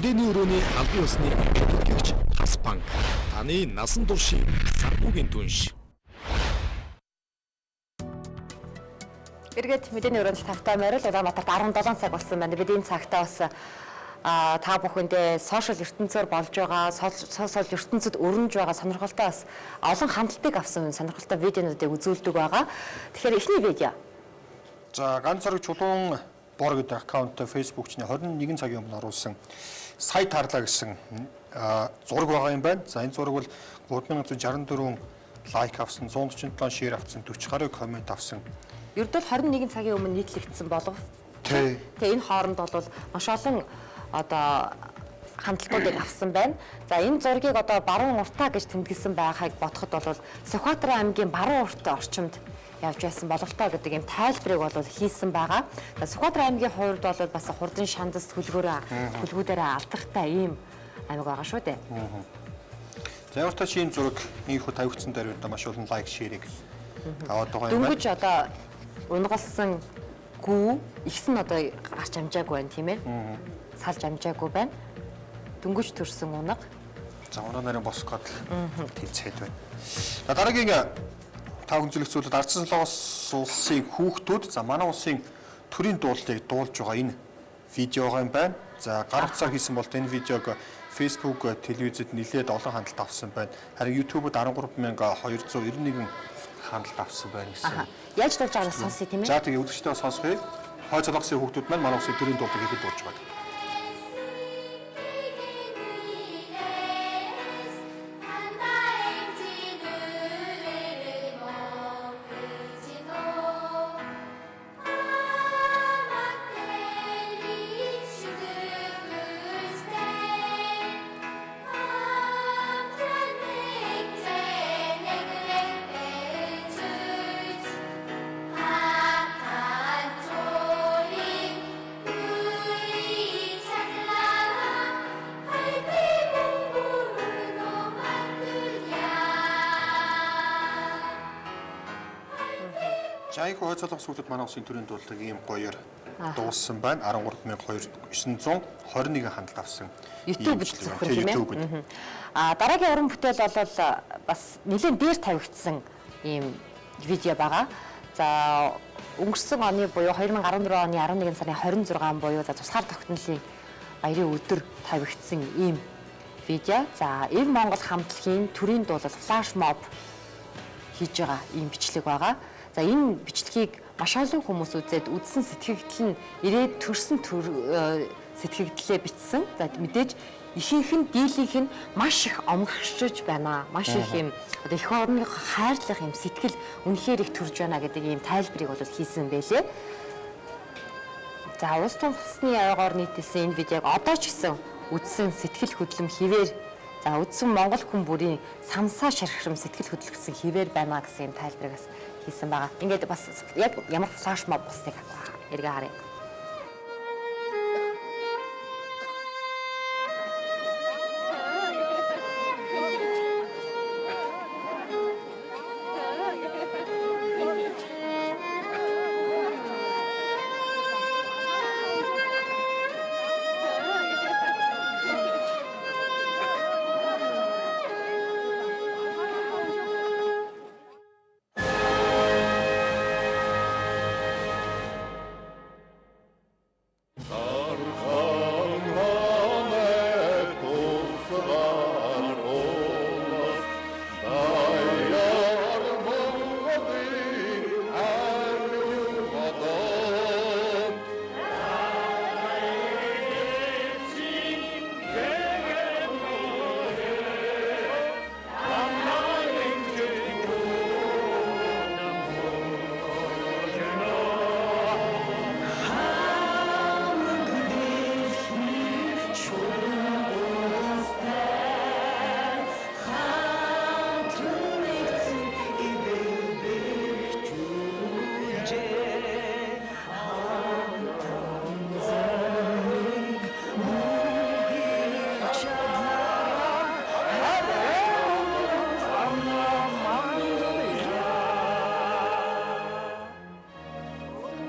Мэдээний өрөөний албан ёсны хөтөлгөгч Хас банк таны насан туршийн санхүүгийн түнш. Эргээд мэдээний өрөөнд тавтай морил Улаанбаатарт 17 цаг болсон байна. Бид энэ цагтаа бас та бүхэндээ сошиал ертөнцөөр болж байгаа, сошиал ертөнцид өрнөж байгаа сонирхолтой бас олон хандлтыг авсан сонирхолтой видеонуудыг үзүүлдэг байгаа. Тэгэхээр эхний видео. За ганц зэрэг чулуун бор гэдэг аккаунт Facebook-ны 21 цагийн өмнө оруулсан сая таарлаа гэсэн зураг байгаа юм байна. За энэ зураг бол 3164 лайк авсан, 147 шеэр авсан, 40 гаруй коммент авсан. Ердөө 21 цагийн өмнө нийтлэгдсэн болов. Тэгээ энэ хооронд бол маш олон хандлтуудыг авсан байна. За энэ зургийг баруун уртаа гэж тэмдэглэсэн байхыг бодоход бол Сүхбаатар аймгийн баруун уртаа орчимд явж байсан бололтой гэдэг юм тайлбарыг бол хийсэн байгаа. За Сүхбаатар аймгийн хувьд бол бас хурдан шандас төлгүүдээр алдартай ийм аймаг байгаа шүү дээ. За ямар ч тач энэ зураг ийхүү тавигдсан дээр маш олон лайк, шеэрийг аваад байгаа юм байна. Дөнгөж унгалсан гүү ихсэн гарч амжаагүй байна тийм ээ. Салж амжаагүй байна. Дөнгөж төрсөн унаг. За унаа нарын босох гад тэлцээд байна. За дараагийн тав үзүүлэгчдүүд ардсан улсын хүүхдүүд за манай улсын төрийн дуулалтыг дуулж байгаа энэ видеого юм байна. За гар утсаар хийсэн бол энэ видеог Facebook, телевизэд нэлээд олон хандлт авсан байна. Харин YouTube-д 13291 хандлт авсан байна гэсэн. Яаж дуулж байгааг сонсъё тийм ээ. За тэгээ үзэгчдээ сонсгоё. Хой цолгосын хүүхдүүд маань манай улсын төрийн дуулалтыг хийхэд дуулж байна. Жайхуу хой цолгос хүүхдүүд манай улсын төрийн дуулалтыг ийм гоёор дуулсан байна. 13221 хандлт авсан. YouTube-д зөвхөн тийм ээ. Дараагийн уран бүтээл бол бас нэлээд дээр тавигдсан ийм видео байгаа. За өнгөрсөн оны буюу 2014 оны 11 сарын 26 буюу тусгаар тогтнолын баярын өдөр тавигдсан ийм видео. За Эв Монгол хамтлагийн төрийн дуулал флаш моб хийж байгаа ийм бичлэг байгаа. За энэ бичлэгийг маш олон хүмүүс үзээд үдсэн сэтгэгдэл нь ирээд төрсэн сэтгэгдлээ бичсэн. За мэдээж ихийнх нь дийлийнх нь маш их омгшиж байна. Маш их юм эх орны хайрлах юм сэтгэл үнэхээр их төрж байна гэдэг ийм тайлбарыг бол хийсэн байлээ. За улс томсны аягаар нийтэлсэн энэ видеог одоо ч гэсэн үдсэн сэтгэл хөдлөм хിവэр за үдсэн монгол хүн бүрийн самсаа шархрам сэтгэл хөдлөгдсөн хിവэр байна гэсэн ийм тайлбарыг хийсэн байгаа. Ингээд бас яг ямар флаш моб бусдыг эргээ харъя.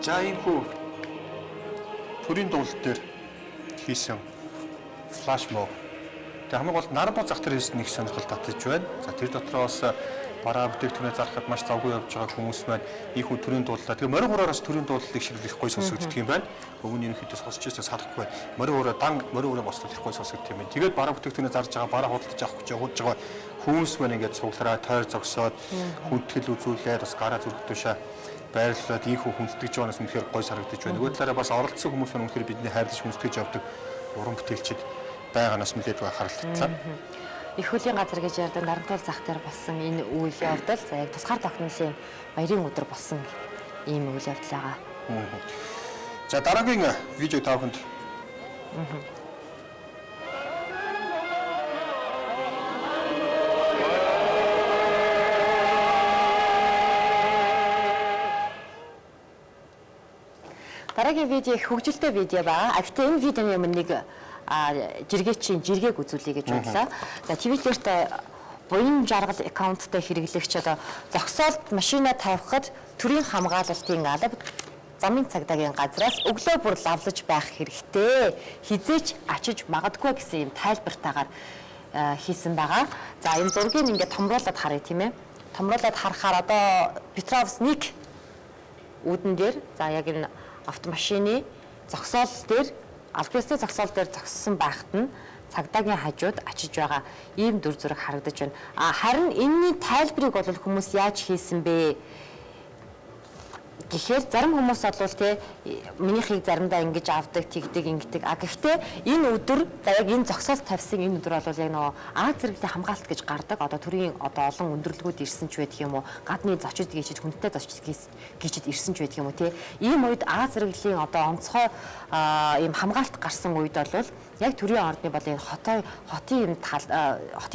За энэ хүү төрийн дуулалт дээр хийсэн флаш моб. Тэгээ хамгийн гол нар бод зах дээр хийсэн нэг сонирхол татаж байна. За тэр дотроос бараа бүтээгдэхүүнээ зархад маш завгүй явж байгаа хүмүүс маань их хүн төрийн дуулалаа. Тэгээ морин хураараас төрийн дуулалыг шиглэх гой сонсогддог юм байна. Өвгөний ерөнхийдөө сонсч байсаас харахгүй байна. Морин хураа дан морин хураа бослох гой сонсогддог юм байна. Тэгээд бараа бүтээгдэхүүнээ зарж байгаа, бараа худалдаж авах гэж явж байгаа хүмүүс маань ингээд цуглараа тойр зогсоод хүндэтгэл үзүүлээд бас гараа зүрх тушаа байрлуулад ийхүү хүндтгэж байгаанаас үнэхээр гой санагдаж байна. Нөгөө талаараа бас оролцсон хүмүүс маань үнэхээр бидний хайрлаж хүндэтгэж явдаг уран бүтээлчид байгаанаас мэдээд байгаа харалтлаа. Их хөлийн газар гэж ярьдаг Нарантуул зах дээр болсон энэ үйл явдал за яг тусгаар тогтнолын баярын өдөр болсон ийм үйл явдал байгаа. За дараагийн видео та бүхэнд дараагийн видео их хөгжилтэй видео байгаа. Гэхдээ энэ видеоны өмнө нэг жиргээчийн жиргээг үзүүлье гэж бодлоо. За Твиттерт буян жаргал аккаунттай хэрэглэгч одоо зогсоолт машина тавихад төрийн хамгаалалтын алба замын цагдаагийн газраас өглөө бүр лавлаж байх хэрэгтэй. Хизээч очиж магадгүй гэсэн юм тайлбартаагаар хийсэн байгаа. За энэ зургийг ингээд томруулаад харъя тийм ээ. Томруулаад харахаар одоо Петровс 1 үүдэн дээр за яг энэ автомашины зогсоол дээр албасны зогсоол дээр зогссон байхад нь цагдаагийн хажууд очиж байгаа ийм дүр зураг харагдаж байна. Харин энэний тайлбарыг бол хүмүүс яаж хийсэн бэ гэхээр зарим хүмүүс бол те минийхийг заримдаа ингэж авдаг, тэгдэг, ингэдэг. Гэхдээ энэ өдөр за яг энэ зогсоолт тавьсан энэ өдөр бол яг нөгөө Аз зэрэглэлийн хамгаалалт гэж гардаг. Одоо төрийн одоо олон өндөрлгүүд ирсэн ч байдаг юм уу? Гадны зочид гişid хүнтэй зочид гişid ирсэн ч байдаг юм уу те? Ийм үед Аз зэрэглэлийн одоо онцгой ийм хамгаалалт гарсан үед бол яг төрийн ордны бол энэ хотын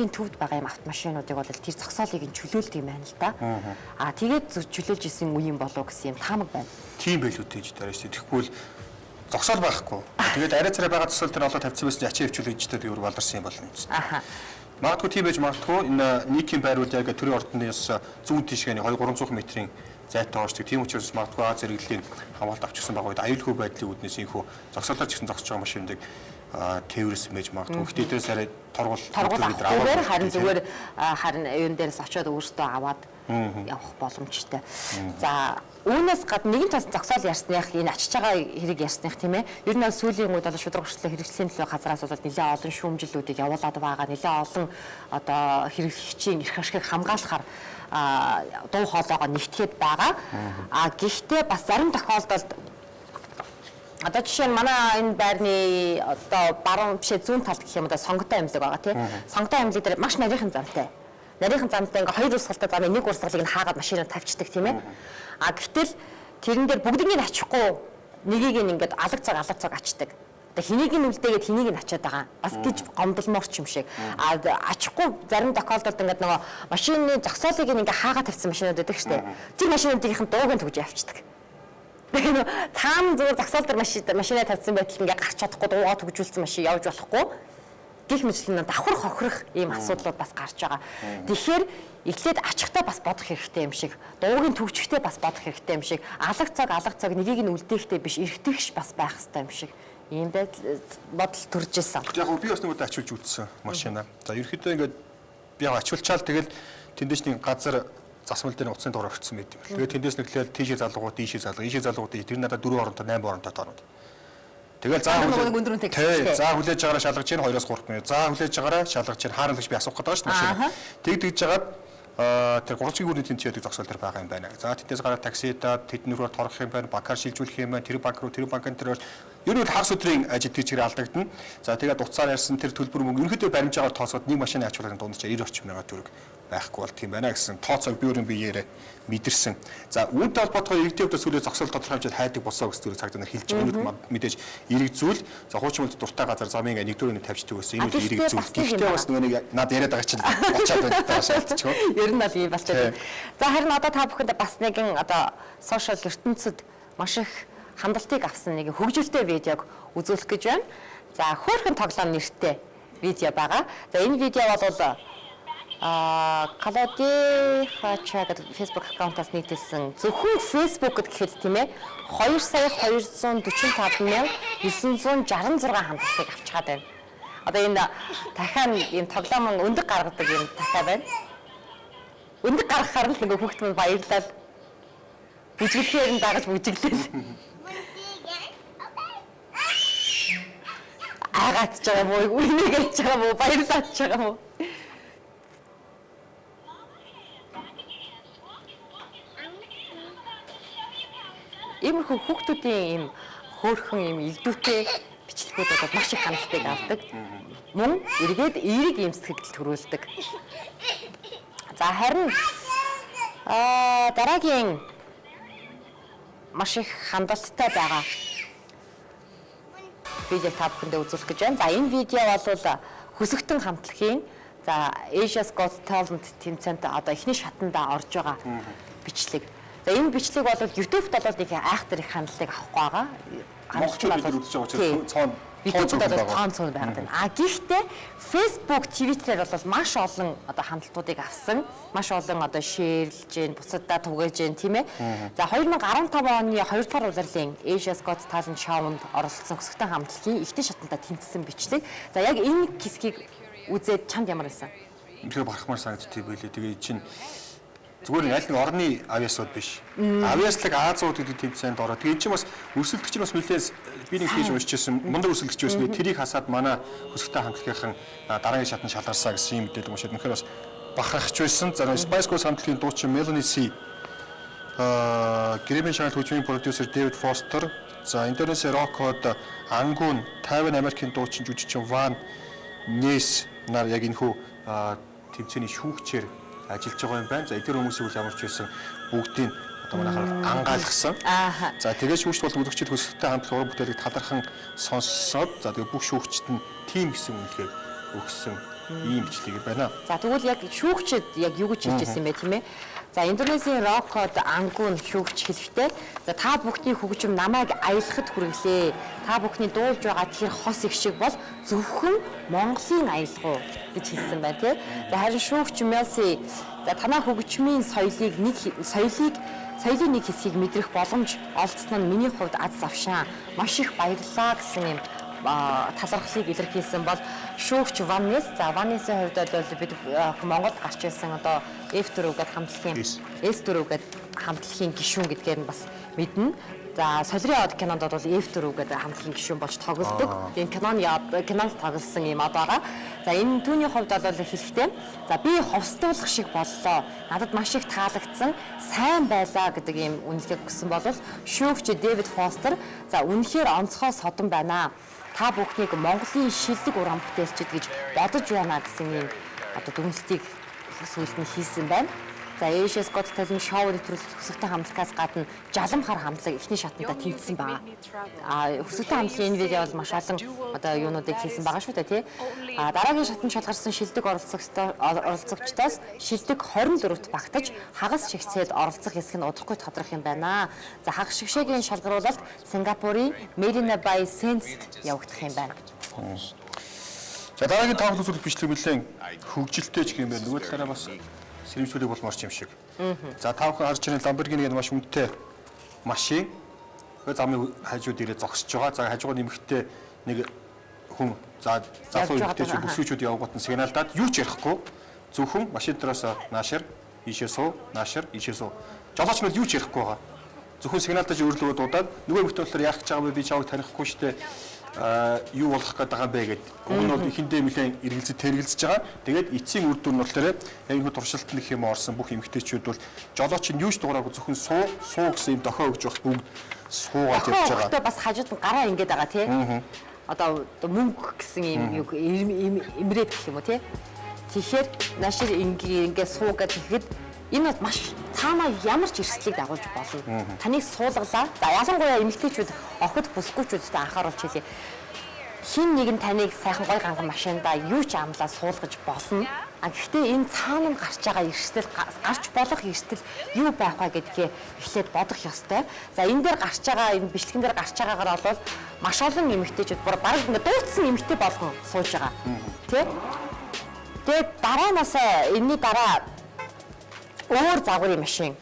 төвд байгаа юм автомашинуудыг бол тэр зогсоолыг нь чөлөөлт юм байна л да. Тэгээд чөлөөлж исэн үе юм болов гэсэн юм таамаг байна. Тийм байлгүй гэж дээрээс тэгэхгүй л зогсоол байхгүй. Тэгээд арай царай байгаа төсөл төр олоо тавьсан байсан ачаа хөвчүүлж ичтэй юу балдарсан юм болно юм чинь. Магадгүй тийм байж магадгүй энэ нийтийн байр үйл яг төрийн ордноос зүүн тишгэний 200-300 метрийн зайтай оочдаг. Тийм учраас магадгүй Аз зэрэглэлийн хамгаалалт авчихсан байгаа үед аюулгүй байдлын үүднээс ийхүү зогсоолоор ч гэсэн зогсож байгаа машиныг тээвэрсэн байж магадгүй. Гэхдээ дээрээс арай торгуул харин зүгээр харин юун дээрээс очиод өөртөө аваад явах боломжтой. За үүнээс гадна нэгэн тас зогсоол ярьсных энэ очиж байгаа хэрэг ярьсных тийм ээ. Ер нь сүүлийн үед бол шудраг хүртэл хэрэгслийн төлөө газраас бол нэлээд олон шүүмжлүүдийг явуулаад байгаа. Нэлээд олон одоо хэрэглэгчийн эрх ашигыг хамгаалахаар дуу хоолойгоо нэгтгэхэд байгаа. Гэхдээ бас зарим тохиолдолд одоо жишээ нь манай энэ байрны одоо баруун бишээ зүүн талд гэх юм одоо сонготой амьлаг байгаа тийм. Сонготой амьлаг дээр маш нарийнхан замтай. Нарийнхан замтай ингээ хоёр урсгалтай замын нэг урсгалыг нь хаагаад машинаар тавьчихдаг тийм ээ. Гэтэл тэрэн дээр бүгднийг нь ачихгүй нэгийг нь ингээд алаг цаг ачдаг. Одоо хэнийг нь үлдээгээд хэнийг нь ачаад байгаа. Бас гэж гомдолмоор ч юм шиг. Ачихгүй зарим тохиолдолд ингээд нөгөө машины зогсоолыг ингээ хаагаад тавьсан машинууд байдаг шүү дээ. Тэр машинуудынхын дууг нь төгж явчихдаг. Тэгэхээр цаана зүгээр зогсоол дээр машинаа тавьсан байтал ингээ гарч чадахгүй дуугаа төгжүүлсэн машин явж болохгүй. Гэх мэтлэн давхар хохирох ийм асуудлууд бас гарч байгаа. Тэгэхээр эхлээд ачихтаа бас бодох хэрэгтэй юм шиг, дуугийн төгжихтэй бас бодох хэрэгтэй юм шиг, алаг цаг нэгийг нь үлдээхтэй биш, эргэтгэж бас байх хэрэгтэй юм шиг. Ийм бодол төрж ирсэн. Яг би бас нэг удаа ачуулж үзсэн машинаа. За ерөөхдөө ингээд би ачуулчаал тэгэл тэндээс нэг газар засмал дээр утасны дугаар орчихсон байт юм. Тэгээд тэндээс нэглээд тийшээ залгууд, ийшээ залгууд тэр надад 4 оронтой 8 оронтой тоонод. Тэгэл заа хүлээж байгаараа шалгаж чинь 2-3 минут. За хүлээж байгаараа шалгаж чинь хаана л гэж би асуух гэдэг шүү дээ. Тэгж жагаад тэр 30 гүрний тэнцээ яадаг зогсоол төр байгаа юм байна. За тэндээс гараад таксидаад тэднүүрээр торох юм байна, банкар шилжүүлэх юм байна, тэр банк руу тэр банкын төрөөр ер нь хагас өдрийн ажил тэгчээр алдагдана. За тэгээд уцаар ярьсан тэр төлбөр мөнгө ерөнхийдөө баримжаагаар тооцоод нэг машины ачуулгын дундч 90 орчим мянган төгрөг байхгүй болт юм байна гэсэн тооцоог би өөрийн биеэрээ мэдэрсэн. За үүнтэй холбоотойгоо иргэдийн хувьд сүлээ зогсоол тодорхой хэмжээнд хайдаг болсоо гэсэн зүйлийг цагдаа нар хэлж байгаа. Мэдээж эрэг зүйл. За хуучин мөлд дуртай газар замын 1-4-ний тавьчихдаг байсан. Энэ үл эрэг зүйл. Гэхдээ бас нөгөө над яриад байгаа чинь очиад байна даа шалтчихгүй. Ер нь бол ийм бас тийм. За харин одоо та бүхэнд бас нэгэн одоо сошиал ертөнцид маш их хандлтыг авсан нэг хөгжилтэй видеог үзүүлэх гэж байна. За хөөрхөн тоглоом нэртэй видео байгаа. За энэ видео бол Калади хачаа гэдэг Facebook аккаунтаас нийтэлсэн зөвхөн Facebook-д гэхэд тийм ээ 2,245,966 хандлтыг авчихад байна. Одоо энэ дахиад ийм тоглоом өндөг гаргадаг юм дахиад байна. Өндөг гаргахаар л нөгөө хүүхэд мань баярлал бүжиглэхээр нь дагаж бүжиглээ. Агаатж байгаа мó, үнийг хэлж байгаа мó, баярлаад байгаа мó. Иймэрхүү хүүхдүүдийн ийм хөөрхөн ийм илдүүтэй бичлэгүүд бол маш их хандлагыг авдаг. Мөн эргээд эерэг ийм сэтгэлд төрүүлдэг. За харин дараагийн маш их хандлттай байгаа видео та бүхэндээ үзүүлэх гэж байна. За энэ видео бол хөсөгтөн хамтлагийн за Asia's Got Talent тэмцээнд одоо эхний шатанда орж байгаа бичлэг. За энэ бичлэг бол YouTube-д бол нэг айхтар их хандлагыг авахгүй байгаа. Монголчууд бид үзэж байгаа учраас цаана видеод бол тоон цон байгаад байна. А гэхдээ Facebook, Twitter-ээр бол маш олон одоо хандлтуудыг авсан, маш олон одоо шеэрлж гин, бусадаа түгээж гин тийм ээ. За 2015 оны 2 дугаар улирлын Asia's Got Talent Show-нд оролцсон хөсөгтөн хамтлагийн ихтэй шатанда тэмцсэн бичлэг. За яг энэ хэсгийг үзээд чамд ямар байсан? Тэгэхээр барахмаар санагдтыг байлээ. Тэгээ чинь зүгээр аль нэг орны авиасууд биш. Авиаслаг Азууд гэдэг тэмцээнд ороод тэгээ чинь бас өрсөлдөгч нь бас нэлээд би нэг хийж уншижсэн мундаг өрсөлдөгч байсан. Тэрийг хасаад манай хөсөгтөн хамтлагийнхан дараагийн шатанд шалгарсаа гэсэн юм мэдээлэл уншаад үнэхээр бас бахархаж байсан. За Spice Girls хамтлагийн дуучин Melanie C, Grammy Channel хөгжмийн продюсер David Foster, за Indonesia Rock-од Anggun, Тайван Америкийн дуучин жүжигчин Van Ness нар яг энэхүү тэмцээний шүүгчээр ажиллаж байгаа юм байна. За эдгээр хүмүүсийг бол ямар ч байсан бүгдийг одоо манайхаар ангаалгасан. За тэгээд шүүгч бол үзэгчид хөсөлтөй хамтлаг уран бүтээлийг талархан сонссоод за тэгээд бүх шүүгчд нь тим гэсэн үнэлгээ өгсөн ийм бичлэг байна. За тэгвэл яг шүүгчд яг юу гэж хэлж ирсэн бэ тийм ээ? За Индонезийн Rock-од Anggun шүүгч хэлэхдээ за та бүхний хөгжим намайг аялахад хүргэлээ. Та бүхний дуулж байгаа тэр хос их шиг бол зөвхөн Монголын аялал гэж хэлсэн байна тий. За харин шүүгч Melsi за танаа хөгжмийн соёлын нэг хэсгийг мэдрэх боломж олдсон нь миний хувьд аз завшаа. Маш их баярлалаа гэсэн юм талархлыг илэрхийлсэн бол шүүгч Van Ness. За Van Ness-ийн хувьд бол бид Монголд гарч ирсэн одоо F4 гэдэг хамтлагийн S4 гэдэг хамтлагийн гишүүн гэдгээр нь бас мэднэ. За солирын од кинонд бол F4 гэдэг хамтлагийн гишүүн болж тоглодог. Энэ кинонд тоглосон юм од байгаа. За энэ түүний хувьд бол хэлэхдээ за би ховсдуулах шиг боллоо. Надад маш их таалагдсан, сайн байлаа гэдэг ийм үнэлгээ өгсөн бол шүүгч David Foster за үнэхээр онцгой содон байна. Та бүхнийг Монголын шилдэг уран бүтээлчид гэж бодож байна гэсэн ийм одоо дүгнэлтийг сүүлд нь хийсэн байна. За Asia's Got Talent Show-д төрөлх хөсөгтөн хамтлагаас гадна жалам хар хамтлаг эхний шатанда тэмцсэн байгаа. Хөсөгтөн хамтлагийн энэ видео бол маш олон одоо юунуудыг хийсэн байгаа шүү дээ тий. Дараагийн шатанд шалгарсан шилдэг оролцогчдоос шилдэг 24-т багтаж хагас шигцээд оролцох хэсэг нь удахгүй тодорхой юм байна. За хагас шигшээгийн шалгаруулалт Сингапурын Marina Bay Sands-д явагдах юм байна. За дараагийн тавх үзүүлэх бичлэг нэлээд хөгжилтэй ч юм байна. Нөгөө талаараа бас сэрэмжлүүлэг болморч юм шиг. За та бүхэн харж байгаа Lamborghini гэдэг маш үнэтэй машин. Замын хажууд ирээ зогсож байгаа. За хажууд нэмэгтэй нэг хүн за залуу эмэгтэйчүүд бүсгүйчүүд явгууд нь сигналдаад юу ч ярихгүй зөвхөн машин доороос наашир ийшээ суу, наашир ийшээ суу. Жолооч нь юу ч ярихгүй байгаа. Зөвхөн сигналдаж өөрлөгөө дуудаад нөгөө эмэгтэй болохоор яах гэж байгаа вэ? Би чамайг танихгүй штэ. Юу болох гээд байгаа юм бэ гэд. Уг нь бол ихэндээ нэлээд эргэлзэж тэргэлзэж байгаа. Тэгээд эцсийн үр дүн нь болохоор яг энэ туршилт нэг юм орсон бүх эмэгтэйчүүд бол жолооч нь юу ч дуураагүй зөвхөн суу гэсэн юм дохио өгж байх бүгд суугаад явж байгаа. Одоо бас хажууд нь гараа ингээд байгаа тий. Одоо мөнгө гэсэн юм имрээд гэх юм уу тий. Тэгэхээр наашир ингээд суугаад тэгэхэд энэ бол маш цаанаа ямар ч эрсдлийг дагуулж болно. Таныг суулгалаа. За ялангуяа эмэгтэйчүүд охид бүсгүйчүүдтэй анхааруулж хэлье. Хин нэг нь таныг сайхан гой ганган машиндаа юу ч амлаа суулгаж болно. Гэхдээ энэ цаана гарч байгаа эрсдэл гарч болох эрсдэл юу байх вэ гэдгээ эхлээд бодох ёстой. За энэ дээр гарч байгаа энэ бичлэгэн дээр гарч байгаагаар бол маш олон эмэгтэйчүүд баг ингээд дууцсан эмэгтэй болгон сууж байгаа. Тэ? Тэгээд дараанаас энэний дараа өөр загварын машин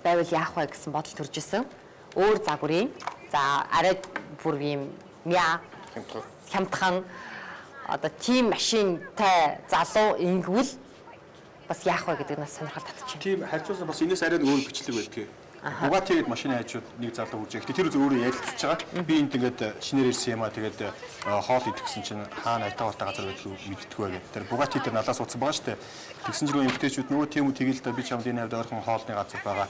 байвал яах вэ гэсэн бодол төрж исэн. Өөр загварын за арай бүр юм хямдхан одоо тийм машинтай залуу ингвэл бас яах вэ гэдэг нас сонирхол татчих. Тийм харьцуулсан бас энэс арай өөр бичлэг байдгийг. Бугатигээд машины хайчууд нэг залуу үрж. Гэтэ тэр өөрөө ярилцж байгаа. Би энд ингээд шинээр ирсэн юм аа. Тэгээд хоол идэгсэн чинь хаана айтаатай газар байдгийг мэдтгүү гэдэг. Тэр Бугати дээр налаас ууцсан байгаа шүү дээ. Тэгсэн чинь эмгтээчүүд нөгөө тийм үү тэгэл да би чамд энэ хавьд ойрхон хоолны газар байгаа.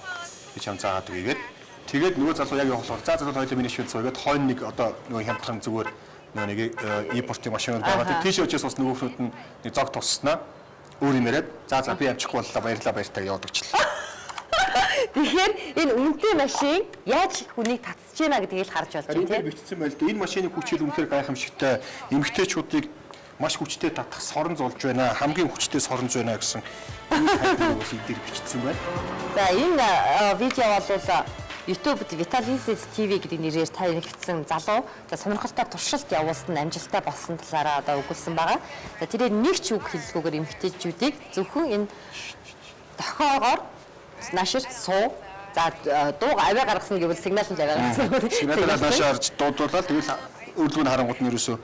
Би чам заагаад үгээд. Тэгээд нөгөө залуу яг явахлаар за залуу хоёул миний шивд цугаад хойно нэг одоо нөгөө хямдхан зүгээр нөгөө нэг импортын машинууд байгаа. Тийш очиж бас нөгөөхнүүд нь нэг зог тусснаа. Өөр юм яриад за би амжихгүй боллоо баярлаа яваад өчлөө. Тэгэхээр энэ үнэтэй машин яаж хүнийг татсаж байна гэдгийг л харж болж байна тийм. Бичсэн байл да. Энэ машины хүчил үнэхээр гайхамшигтай. Эмгтээчүүдийг маш хүчтэй татах сорон золж байна. Хамгийн хүчтэй соронж байна гэсэн энэ бас эдгээр бичсэн байна. За энэ видео бол YouTube-д Vitalisis TV гэдэг нэрээр танигдсан залуу за сонирхолтой туршилт явуулсан амжилттай болсон талаараа одоо өгүүлсэн байгаа. За тэрээр нэг ч үг хэллгүйгээр эмгтээчүүдийг зөвхөн энэ дохоогоор наашир суу за дуу аваа гаргасан гэвэл сигнал нь аваа гаргасан. Сигналаа наашаа харж дуудуулаад тэгэл өрлөг нь харангууд нь ерөөсөө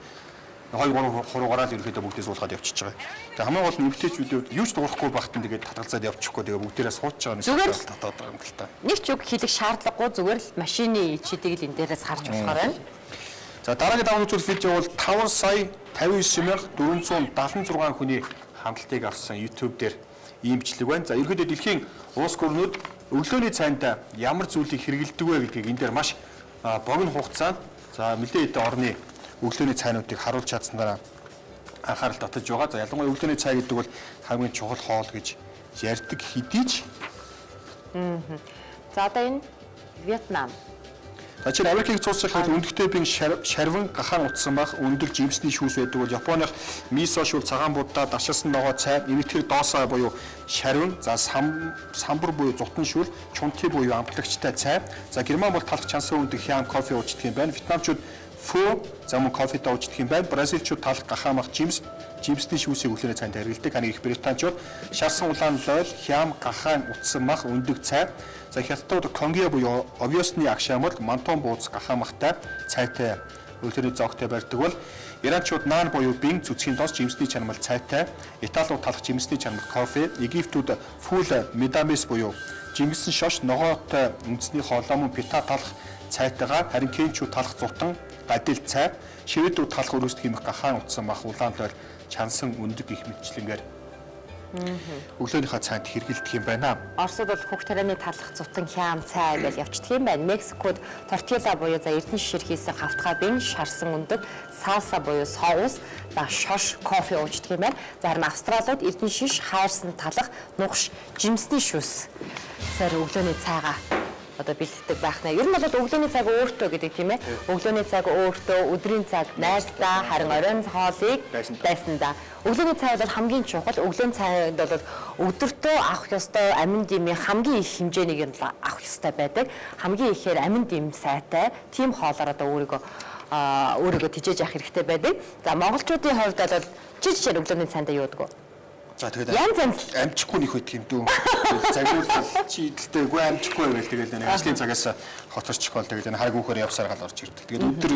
2-3 хуруугаараа л ерөөхдөө бүгдээ суулгаад явчихж байгаа. Тэгээ хамгийн гол нь эмгтээчүүд юу ч дуурахгүй багтан тэгээд татгалзаад явчихгүй тэгээ бүгдээрээ сууж байгаа нь татаад байгаа юм л та. Нэг ч үг хэлэх шаардлагагүй зүгээр л машины ичүүдийг л энэ дээрээс харж болохоор байна. За дараагийн даван үзүүлэх видео бол 5 сая 59,476 хүний хандлтыг авсан YouTube дээр ийм бичлэг байна. За ерөнхийдөө дэлхийн улс гүрнүүд өглөөний цайнд ямар зүйлийг хэрэгэлдэг вэ гэдгийг энэ дээр маш богино хугацаанд за мэдээ хэдэн орны өглөөний цайнуудыг харуулж чадсанараа анхаарал татаж байгаа. За ялангуяа өглөөний цай гэдэг бол хамгийн чухал хоол гэж ярьдаг хэдий ч. За одоо энэ Вьетнам. За чинь Америкийн цус захад өндөгтэй бин шарвин гахаан утсан бах өндөр жимсний шүүс байдаг бол Японых мисо шүүл цагаан будаа дашилсан ногоо цай нэмэгдэр доосоо буюу шарвин за самбар буюу зутан шүүл чунти буюу амтлагчтай цай за Герман бол талх чансан өндөг хям кофе уучдаг юм байна. Вьетнамчууд фо за мөн кофетай уучдаг юм байна. Бразилчууд талх гахаан бах жимсний шүүсийг өглөөний цайнд хэрэглэдэг. Хань их британчууд шарсан улаан лойл хям гахаан утсан бах өндөг цай за хятадууд конгиа буюу овёсны агшаамал мантон бууз гахаамахтай цайтай өглөөний зоогтой барьдаг бол иранчууд наан буюу бин зүцгийн дос жимсний чанамал цайтай италиуд талах жимсний чанамал кофе египтүүд фул медамес буюу жимсэн шош ногоотой үндэсний хоолой мөн пита талах цайтайгаар харин кенчүүд талах зутан гадил цай шивэдүүд талах өрөөсд хэмэх гахаан утсан бах улаан лойл чансан өндөг их мэтчлэнгээр өглөөнийхөө цайнд хэрэгэлдэг юм байна. Оросд бол хүүхд тарианы талах зутан хям цай гэж явчихдаг юм байна. Мексикод тортилла буюу за эрдэнэ шишээр хийсэн хавтгай бин шарсан өндөг салса буюу соус за шош кофе уучдаг юм байна. За харин Австралиуд эрдэнэ шиш хайрсан талах нугш жимсний шүүс сар өглөөний цайгаа одоо бэлддэг байх нэ. Ер нь бол өглөөний цаг өөртөө гэдэг тийм ээ. Өглөөний цаг өөртөө, өдрийн цаг найздаа, харин оройн хоолыг дайсандаа. Өглөөний цай бол хамгийн чухал. Өглөөний цайд бол өдөртөө авах ёстой амин дэмийн хамгийн их хэмжээнийг нь авах ёстой байдаг. Хамгийн ихээр амин дэм сайтай тийм хоолоор одоо өөрийгөө тижээж явах хэрэгтэй байдаг. За монголчуудын хувьд бол жижигчээр өглөөний цайндаа юудаг вэ? За тэгээд амжихгүй нөх байдаг юм дүү. Цагуул чийдэлтэй үгүй амжихгүй байвал тэгээд нэг ажлын цагаас хоторчих бол тэгээд хайг үхээр явсаар гал орж ирдэг. Тэгээд өдөр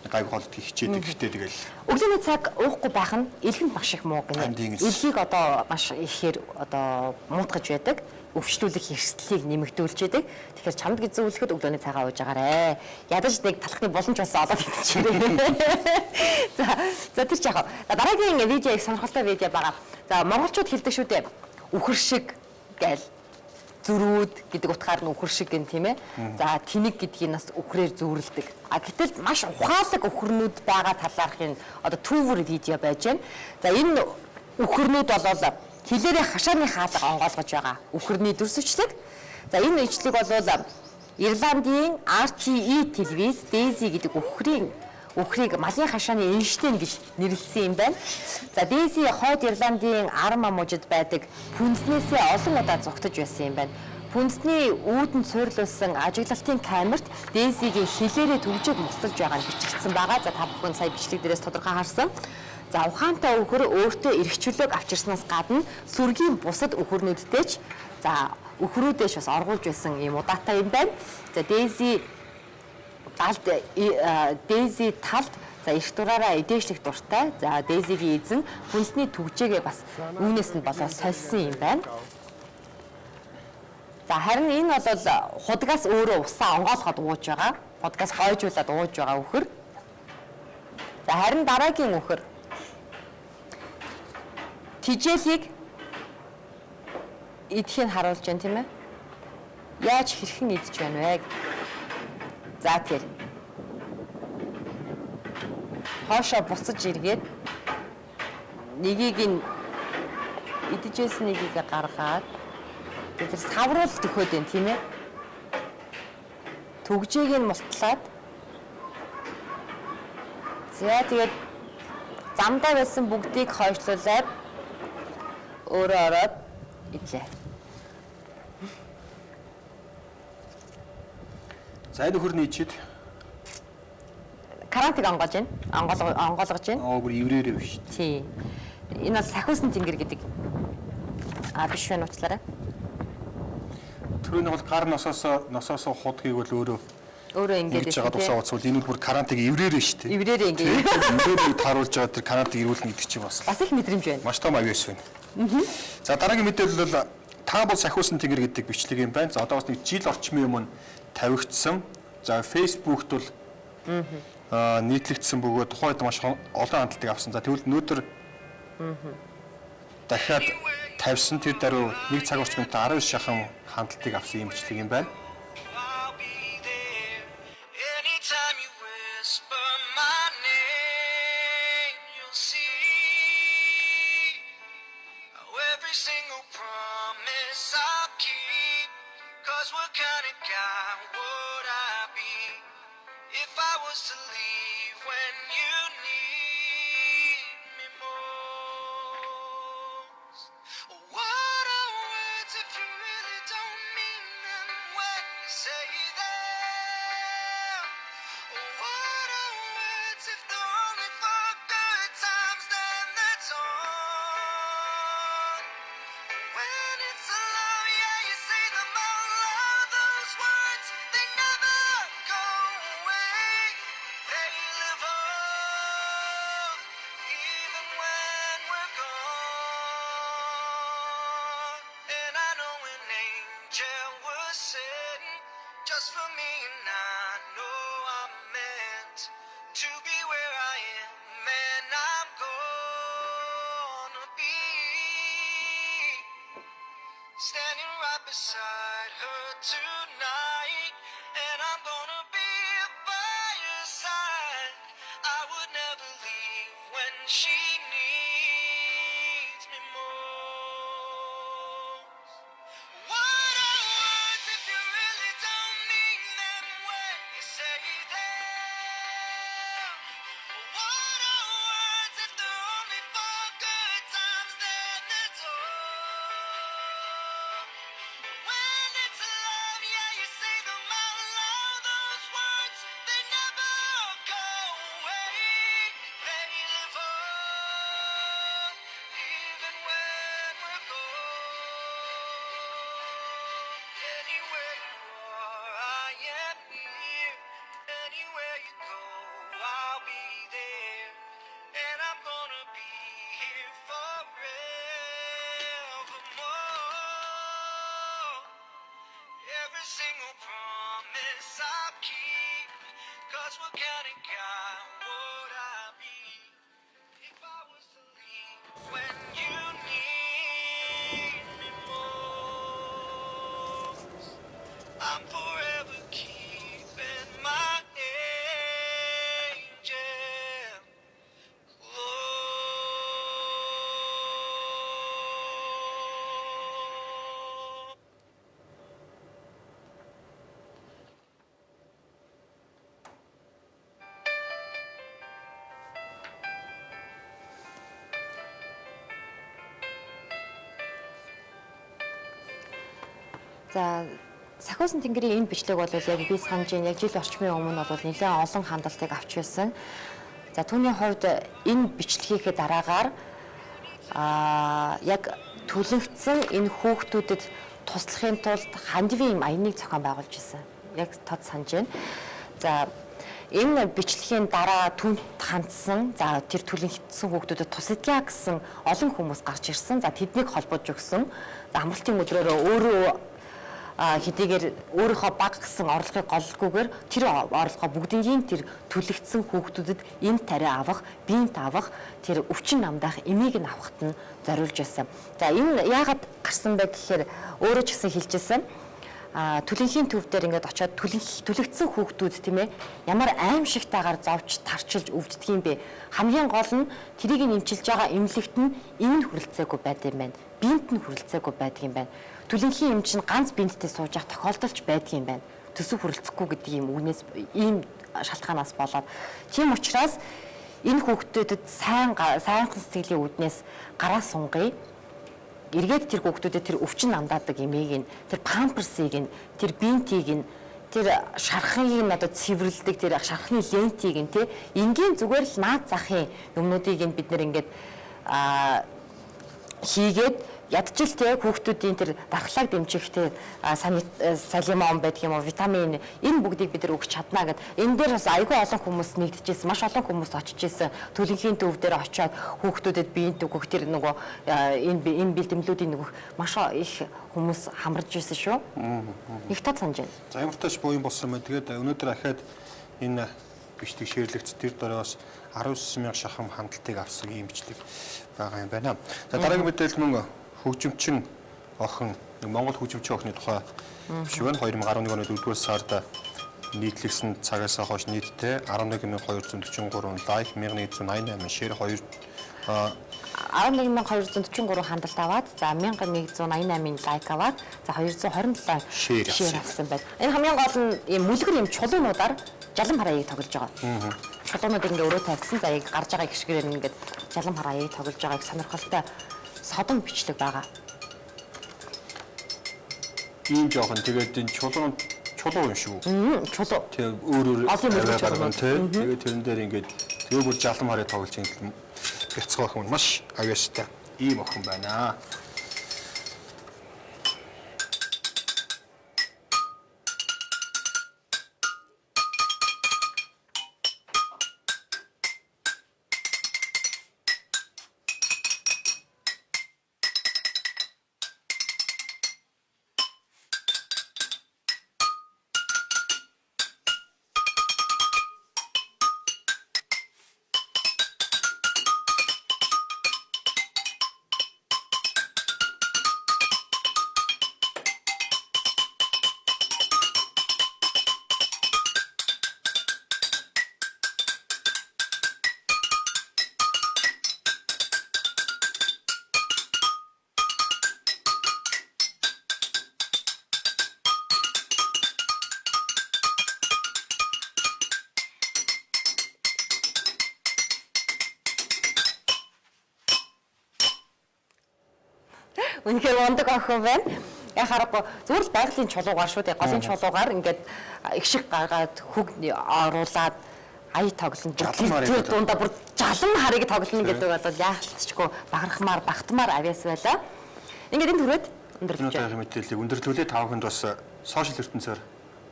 гайг хоолд хичээдэг гэхдээ тэгэл өглөөний цаг уухгүй байх нь элхэнд маш их муу гэнэ. Элхийг одоо маш ихээр одоо муутгаж байдаг. Өвчлүүлэх эрсдлийг нэмэгдүүлж байдаг. Тэгэхээр чамд гэж зөвлөхөд өглөөний цагаа ууж агаарэ. Ядаж нэг талхны боломж болсон олоод идчихээрэй. За тэр ч яг. Дараагийн видео их сонирхолтой видео байгаа. За монголчууд хэлдэг шүү дээ. Үхэр шиг гээл зөрүүд гэдэг утгаар нь үхэр шиг гэн тийм ээ. За тэнэг гэдгийг нас үхрээр зүүрлдэг. Гэтэл маш ухаалаг үхрнүүд байгаа талаарх энэ одоо түүвэр видео байж байна. За энэ үхрнүүд болол хилээрээ хашааны хаалга онгоолгож байгаа. Үхэрний дүрсвчлэг. За энэ ижлэг бол Ирландийн RTE телевиз Daisy гэдэг үхрийг малын хашааны Эйнштейн гэж нэрлэсэн юм байна. За Daisy хойд Ирландийн арам амуужид байдаг пүнснээсээ олон удаа зугтаж байсан юм байна. Пүнсний үүдэнд суйрлуулсан ажиглалтын камерт Daisy-гийн хилээрээ төвжөөг муслаж байгаа нь бичигдсэн байгаа. За та бүхэн сая бичлэг дээрээс тодорхой харсан. За ухаантай үхэр өөртөө эрхчлөлөг авчирснаас гадна сүргийн бусад үхрнүүдтэй ч за үхрүүдээш бас оргуулж байсан юм удаатай юм байна. За Daisy талд За их дураараа эдээшлэх дуртай. За Дейзигийн эзэн хүнсний түгжээгээ бас үүнээс нь болоод сольсон юм байна. За харин энэ бол худгаас өөрөө усаа онгоолгоод ууж байгаа. Худгаас гойжуулаад ууж байгаа үхэр. За харин дараагийн үхэр тижээлийг идэхийг харуулж байна тийм ээ. Яаж хэрхэн идэж байна вэ? За тэр хоошоо буцаж эргээд нэгийг нь идэж байсан нэгийг гаргаад тэр савруулт өгөхөд байна тийм ээ. Түгжээг нь мултлаад за тэгээд замдаа байсан бүгдийг хойшлуулад өөрөө ороод идлээ. За энэ хөрний ичид карантиг онгоолж байна. Онгоолгож байна. Оо бүр иврээрээ биш. Тий. Энэ бол сахиусан тэнгэр гэдэг. Биш вэ нууцлаарай. Түрүүний бол гар носоосоо худгийг бол өөрөө ингээд хийж байгаа тусаа уцвал энэ бол бүр карантиг иврээрээ шүү дээ. Иврээрээ ингээд. Иврээрээ тааруулж байгаа тэр карантиг ирүүлнэ гэдэг чинь бас Бас их мэдрэмж байна. маш том авьяас байна. За дараагийн мэдээлэл бол та бол сахиусан тэнгэр гэдэг бичлэг юм байна. За одоо бас нэг жил орчмын өмнө тавигдсан. За Facebook-т бол нийтлэгдсэн бөгөөд тухайд маш олон хандлтыг авсан. За тэгвэл өнөөдөр дахиад тавьсан тэр даруй 1 цаг орчмынтай 19 шахан хандлтыг авсан юм бичлэг юм байна. Beside her tonight, and I'm gonna be by her side. I would never leave when she needs me most. What are words if you really don't mean them when you say them? What are words if they're only for good times, then it's all. When it's love, yeah, you say them out loud. Those words, they never go away. They live on, even when we're gone. Anywhere you are, I am here. Anywhere you go, I'll be there. And I'm gonna be here forevermore. Every single promise I'll keep, 'cause what kind of guy would I be if I was to leave when you need me most? I'm forever keeping my angel close. За сахиусан тэнгэрийн энэ бичлэг бол яг би санаж байна. Яг жил орчмын өмнө бол нэлээд олон хандлтыг авч байсан. За түүний хувьд энэ бичлэгийнхээ дараагаар яг түлэгдсэн энэ хүүхдүүдэд туслахын тулд хандивын аяныг зохион байгуулж ирсэн. Яг тод санаж байна. За энэ бичлэгийн дараа түнт хандсан за тэр түлхэгдсэн хүүхдүүдэд тус идгийа гэсэн олон хүмүүс гарч ирсэн. За тэднийг холбож өгсөн. За амралтын өдрөөр өөрөө хэдийгээр өөрийнхөө баг гэсэн орлогыг голгүйгээр тэр орлогоо бүгднийг тэр түлхэгдсэн хүүхдүүдэд энд тариа авах, биент авах, тэр өвчин намдаах эмийг нь авахт нь зориулж байсан. За энэ яагаад гарсан бэ гэхээр өөрөө ч гэсэн хэлжсэн. Түлэнхийн төв дээр ингээд очиод түлэгдсэн хүүхдүүд тийм ээ ямар аимшигтайгаар зовж тарчилж өвддөг юм бэ? Хамгийн гол нь тэрийг нэмчилж байгаа эмнэлэгт нь энэ хүрэлцээгүй байдаг юм байна. Биент нь хүрэлцээгүй байдаг юм байна. Түлэнхийн эмч нь ганц биенттэй сууж явах тохиолдолч байдаг юм байна. Төсөв хүрэлцэхгүй гэдэг ийм үгнээс ийм шалтгаанаас болоод тийм учраас энэ хүүхдүүдэд сайхан сэтгэлийн үүднээс гараа сунгая. Эргээд тэр хүүхдүүдэд тэр өвчин намдаадаг эмийг нь, тэр памперсыг нь, тэр бинтийг нь, тэр шархыг нь одоо цэвэрлдэг тэр шархны лентийг нь тий энгийн зүгээр л наад захын юмнуудыг нь бид нэр ингээд хийгээд ядчил тий хүүхдүүдийн тэр дархлааг дэмжих тий салимон байдаг юм уу витамин энэ бүгдийг бид нар өгч чадна гэд энэ дээр бас айгүй олон хүмүүс нэгдэжсэн маш олон хүмүүс очиж исэн төлөнхийн төв дээр очиод хүүхдүүдэд биеийн өгөх тэр нөгөө энэ бэлтгэлүүдийн нөгөө маш их хүмүүс хамарж исэн шүү. Их тод санаж байна. За ямар тааш буян болсон мэ тэгээд өнөөдөр ахаад энэ бичлэг ширлэгц тэр дөрөө бас 19,000 шахам хандлтыг авсан юм бичлэг байгаа юм байна. За дараагийн мэдээлэл мөн хөгжимчин охин Монгол хөгжимчин охины тухай биш байна. 2011 оны 4-р сард нийтлэгсэн цагаас хойш нийтдээ 11,243 лайк, 1,188 шеэр, 11,243 хандлт аваад за 1,188 лайк аваад за 227 шеэр авсан байна. Энэ хамгийн гол нь ийм мүлгэр юм чулуунуудаар жалам хараяыг тоглож байгаа. Чулуунууд ингээ өрөө тавьсан. За яг гарч байгаа гişгэрээр ингээд жалам хараяыг тоглож байгааг сонирхолтой содон бичлэг байгаа. Ийм жоохон тэгээд энэ чулуу юм шүү. Чулуу. Тэгээ өөр олон мөрөж байгаа тийм. Тэгээд тэрэн дээр ингээд тэгээ бүр жалам хараа тоглож байгаа юм. Бяцхан охин маш авьяастай ийм охин байна. Үнэхээр ундаг охин байна. Яг харахгүй зүгээр л байгалийн чулуугаар шүү дээ. Голын чулуугаар ингээд их шиг гаргаад хөг оруулаад ая тоглоно. Тэр дундаа бүр жалан харыг тоглоно гэдэг бол яалтчгүй багархмаар багтмаар авьяас байлаа. Ингээд энэ түрээд өндөрлөж байгаа. Энэ мэдээллийг өндөрлүүлээ та бүхэнд бас сошиал ертөнцөөр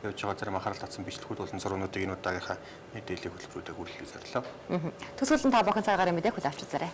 явж байгаа зарим анхаарал татсан бичлэгүүд болон зургуудыг энэ удаагийнхаа мэдээллийн хөтөлбөрүүдэд хүргэлцээ зарлаа. Төсөөлөн та бүхэн цагаараа мэдээ хүлээвч үзээрэй.